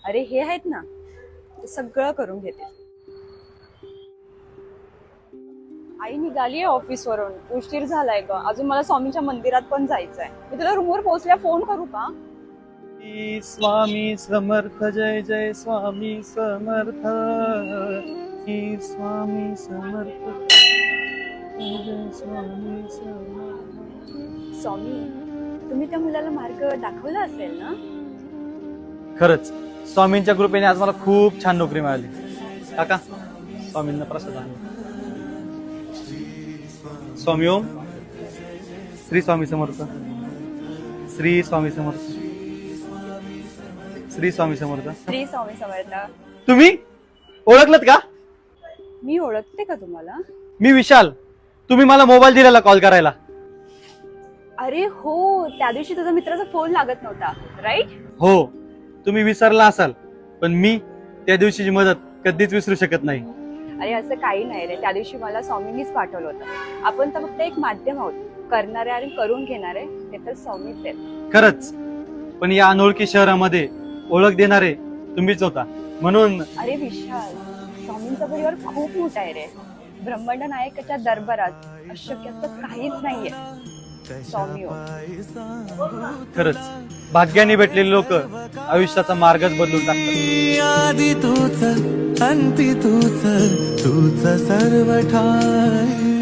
अरे हे आहेत ना, ते सगळं करून घेते. आई निघालीये ऑफिसवरून, उशीर झालाय ग. अजून मला स्वामींच्या मंदिरात पण जायचंय. मी तुला रूमवर पोहोचल्या फोन करू का? स्वामी समर्थ, जय जय स्वामी समर्थ, स्वामी समर्थ, जय स्वामी समर्थ. स्वामी, तुम्ही त्या मुलाला मार्ग दाखवला असेल ना? खरंच स्वामींच्या कृपेने आज मला खूप छान नोकरी मिळाली. काका, स्वामींना प्रसाद आहे. स्वामी ओम. श्री स्वामी समर्थ, श्री स्वामी समर्थ, श्री स्वामी समर्थ. श्री स्वामी समर्थ. तुम्ही ओळखलत का? मी ओळखते का तुम्हाला? मी विशाल. तुम्ही मला मोबाईल दिलेला कॉल करायला. अरे हो, त्या दिवशी तुझ्या मित्राचा फोन लागत नव्हता, राईट? हो, तुम्ही विसरला असाल, पण मी त्या दिवशीची मदत कधीच विसरू शकत नाही. अरे असं काही नाही रे, त्या दिवशी मला स्वामींनीच पाठवलं होतं. आपण तर फक्त एक माध्यम आहोत, करणारे आणि करून घेणारे ते तर स्वामीच आहेत. खरंच, पण या अनोळखी शहरामध्ये ओळख देणारे तुम्हीच होता, म्हणून. अरे विशाल, स्वामींचा परिवार खूप मोठा आहे रे. ब्रह्मांड नायकाच्या दरबारात अशक्य असं काहीच नाहीये. स्वामी हो. खरंच भाग्याने भेटलेले लोक आयुष्याचा मार्गच बदलून टाकतात. आधी तूच अंती तूच, तूच सर्व ठाई.